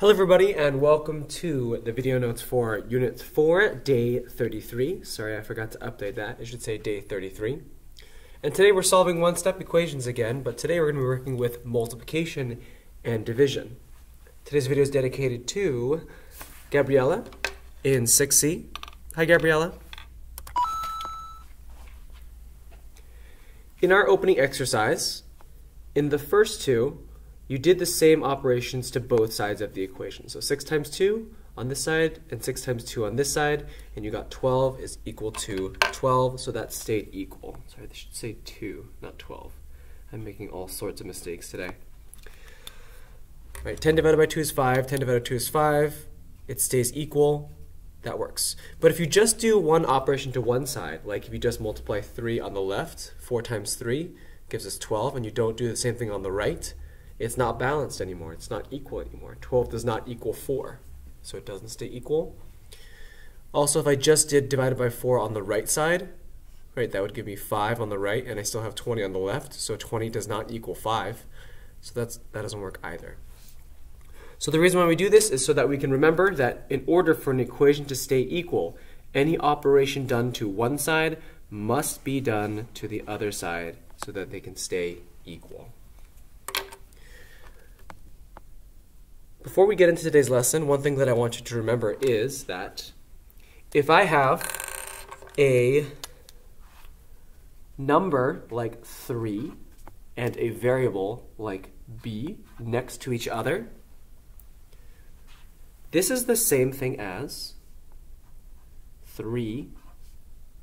Hello everybody and welcome to the video notes for Unit 4, Day 33. Sorry, I forgot to update that. It should say Day 33. And today we're solving one-step equations again, but today we're going to be working with multiplication and division. Today's video is dedicated to Gabriella in 6C. Hi Gabriella. In our opening exercise, in the first two, you did the same operations to both sides of the equation. So 6 times 2 on this side and 6 times 2 on this side, and you got 12 is equal to 12, so that stayed equal. Sorry, they should say 2, not 12. I'm making all sorts of mistakes today. All right, 10 divided by 2 is 5, 10 divided by 2 is 5. It stays equal. That works. But if you just do one operation to one side, like if you just multiply 3 on the left, 4 times 3 gives us 12, and you don't do the same thing on the right, it's not balanced anymore. It's not equal anymore. 12 does not equal 4, so it doesn't stay equal. Also, if I just did divided by 4 on the right side, right, that would give me 5 on the right, and I still have 20 on the left, so 20 does not equal 5. So that doesn't work either. So the reason why we do this is so that we can remember that in order for an equation to stay equal, any operation done to one side must be done to the other side so that they can stay equal. Before we get into today's lesson, one thing that I want you to remember is that if I have a number like 3 and a variable like b next to each other, this is the same thing as 3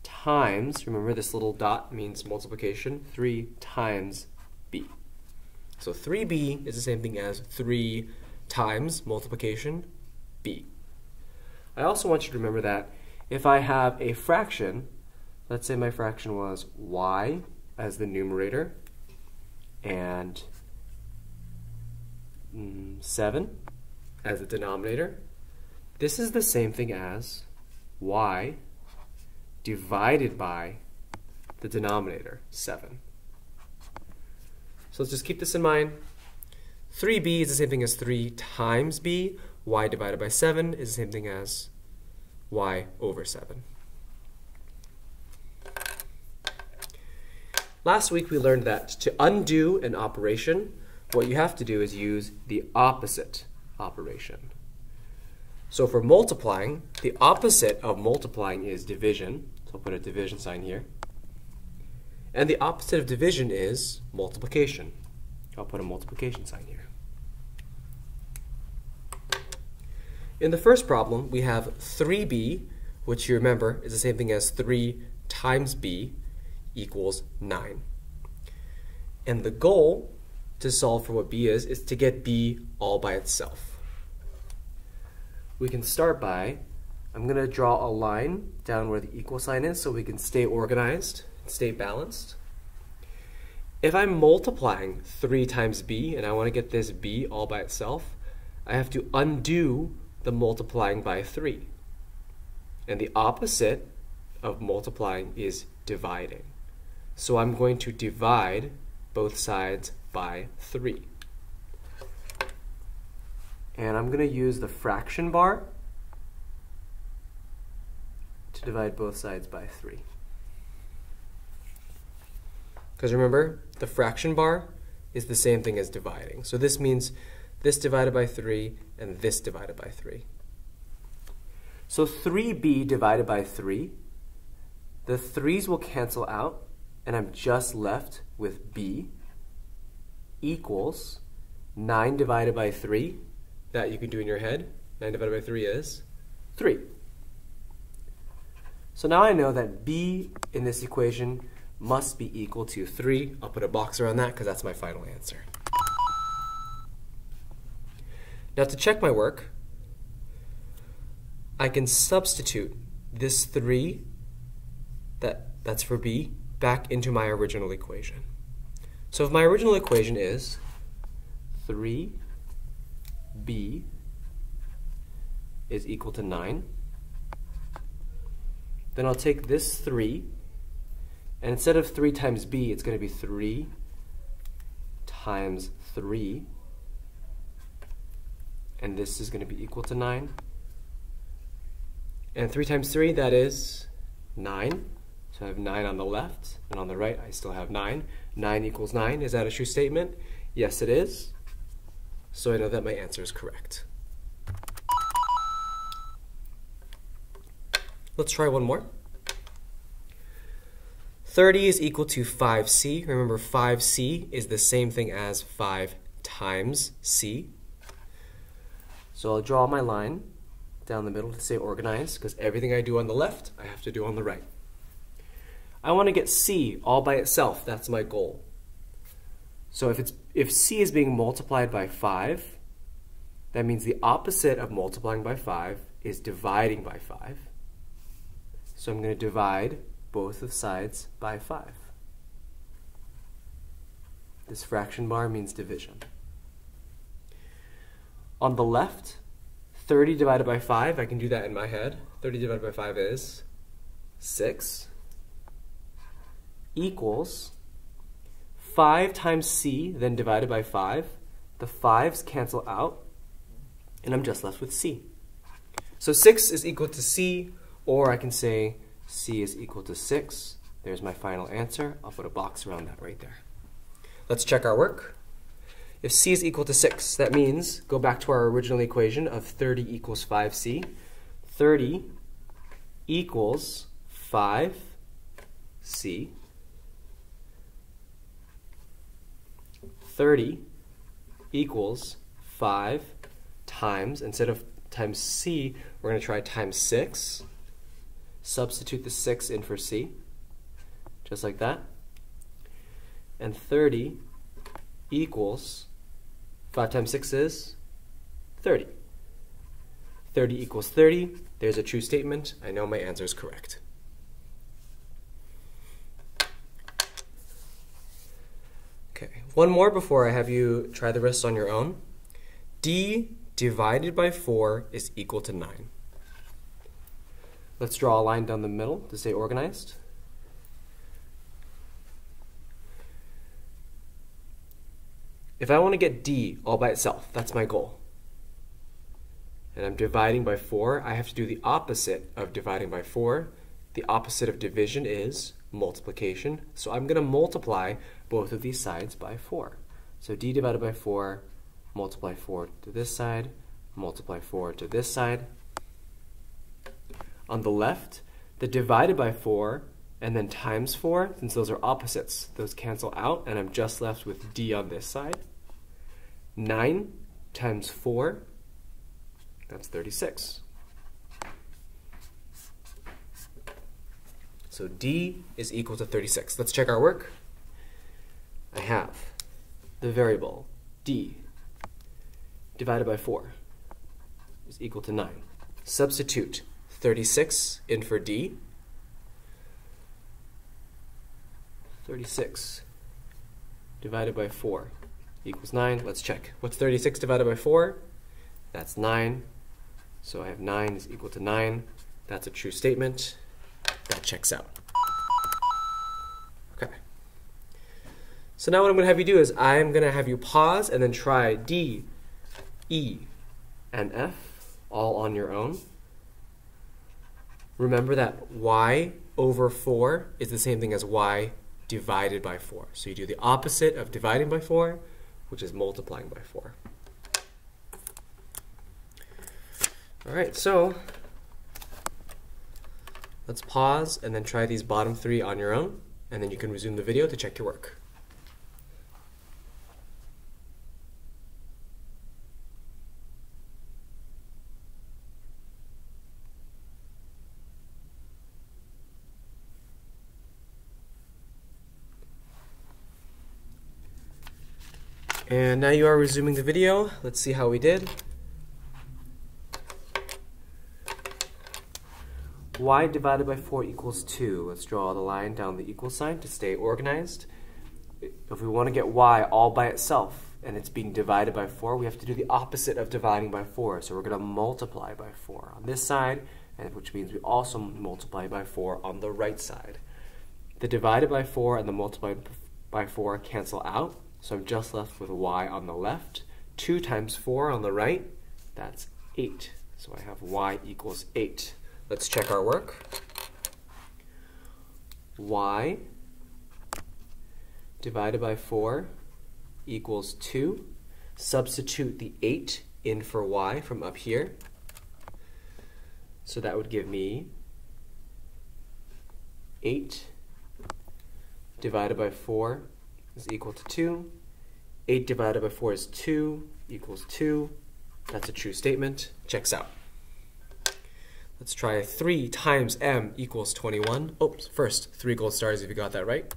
times, remember this little dot means multiplication, 3 times b. So 3b is the same thing as 3 times multiplication b. I also want you to remember that if I have a fraction, let's say my fraction was y as the numerator and 7 as the denominator, this is the same thing as y divided by the denominator, 7. So let's just keep this in mind. 3b is the same thing as 3 times b. Y divided by 7 is the same thing as y over 7. Last week we learned that to undo an operation, what you have to do is use the opposite operation. So for multiplying, the opposite of multiplying is division. So I'll put a division sign here. And the opposite of division is multiplication. I'll put a multiplication sign here. In the first problem, we have 3b, which you remember is the same thing as 3 times b equals 9. And the goal to solve for what b is to get b all by itself. We can start by, I'm going to draw a line down where the equal sign is so we can stay organized, stay balanced. If I'm multiplying 3 times b and I want to get this b all by itself, I have to undo the multiplying by 3. And the opposite of multiplying is dividing. So I'm going to divide both sides by 3. And I'm going to use the fraction bar to divide both sides by 3. Because remember, the fraction bar is the same thing as dividing. So this means this divided by 3 and this divided by 3. So 3b divided by 3, the 3's will cancel out, and I'm just left with b equals 9 divided by 3. That you can do in your head. 9 divided by 3 is 3. So now I know that b in this equation must be equal to 3. I'll put a box around that because that's my final answer. Now to check my work, I can substitute this 3 that's for b back into my original equation. So if my original equation is 3b is equal to 9, then I'll take this 3, and instead of 3 times b, it's going to be 3 times 3 and this is going to be equal to 9. And 3 times 3, that is 9. So I have 9 on the left, and on the right I still have 9. 9 equals 9. Is that a true statement? Yes, it is. So I know that my answer is correct. Let's try one more. 30 is equal to 5c. Remember, 5c is the same thing as 5 times c. So I'll draw my line down the middle to say organized, because everything I do on the left, I have to do on the right. I want to get c all by itself. That's my goal. So if c is being multiplied by 5, that means the opposite of multiplying by 5 is dividing by 5. So I'm going to divide both of sides by 5. This fraction bar means division. On the left, 30 divided by 5, I can do that in my head. 30 divided by 5 is 6, equals 5 times c, then divided by 5. The 5s cancel out, and I'm just left with c. So 6 is equal to c, or I can say c is equal to 6. There's my final answer. I'll put a box around that right there. Let's check our work. If c is equal to 6, that means, go back to our original equation of 30 equals 5c. 30 equals 5c. 30 equals 5 times, instead of times c, we're going to try times 6. Substitute the 6 in for c, just like that. And 30 equals, 5 times 6 is 30. 30 equals 30. There's a true statement. I know my answer is correct. Okay, one more before I have you try the rest on your own. D divided by 4 is equal to 9. Let's draw a line down the middle to say organized. If I want to get D all by itself, that's my goal, and I'm dividing by 4, I have to do the opposite of dividing by 4. The opposite of division is multiplication, so I'm going to multiply both of these sides by 4. So D divided by 4, multiply 4 to this side, multiply 4 to this side. On the left, the divided by 4 and then times 4, since those are opposites, those cancel out, and I'm just left with D on this side. 9 times 4, that's 36. So D is equal to 36. Let's check our work. I have the variable D divided by 4 is equal to 9. Substitute 36 in for D. 36 divided by 4 equals 9. Let's check. What's 36 divided by 4? That's 9. So I have 9 is equal to 9. That's a true statement. That checks out. Okay. So now what I'm going to have you do is I'm going to have you pause and then try D, E, and F all on your own. Remember that y over 4 is the same thing as y divided by 4. So you do the opposite of dividing by 4, which is multiplying by 4. All right, so let's pause and then try these bottom 3 on your own, and then you can resume the video to check your work. And now you are resuming the video. Let's see how we did. Y divided by 4 equals 2. Let's draw the line down the equal sign to stay organized. If we want to get y all by itself and it's being divided by 4, we have to do the opposite of dividing by 4. So we're going to multiply by 4 on this side, and which means we also multiply by 4 on the right side. The divided by 4 and the multiplied by 4 cancel out, so I'm just left with y on the left. 2 times 4 on the right That's 8. So I have y equals 8. Let's check our work. Y divided by 4 equals 2. Substitute the 8 in for y from up here. So that would give me 8 divided by 4 is equal to 2. 8 divided by 4 is 2 equals 2. That's a true statement. Checks out. Let's try 3 times m equals 21. Oops, first, 3 gold stars if you got that right.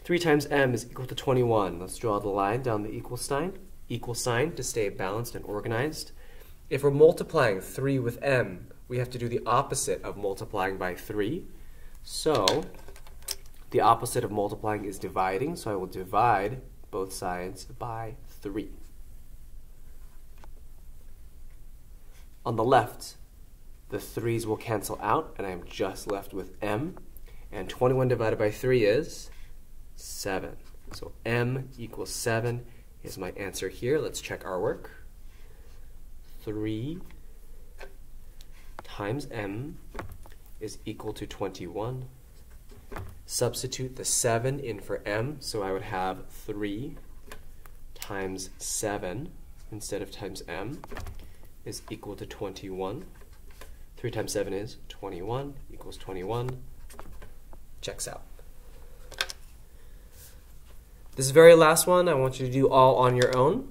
3 times m is equal to 21. Let's draw the line down the equal sign to stay balanced and organized. If we're multiplying 3 with m, we have to do the opposite of multiplying by 3. So the opposite of multiplying is dividing, so I will divide both sides by 3. On the left, the 3's will cancel out, and I'm just left with m. And 21 divided by 3 is 7. So m equals 7 is my answer here. Let's check our work. 3 times m is equal to 21. Substitute the 7 in for m, so I would have 3 times 7 instead of times m is equal to 21. 3 times 7 is 21 equals 21. Checks out. This very last one I want you to do all on your own.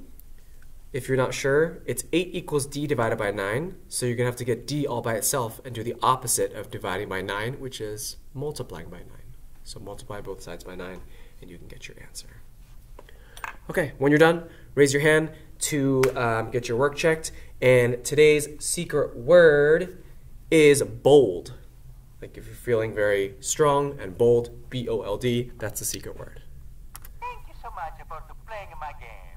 If you're not sure, it's 8 equals d divided by 9, so you're going to have to get d all by itself and do the opposite of dividing by 9, which is multiplying by 9. So multiply both sides by 9, and you can get your answer. Okay, when you're done, raise your hand to get your work checked. And today's secret word is bold. Like if you're feeling very strong and bold, B-O-L-D, that's the secret word. Thank you so much for playing my game.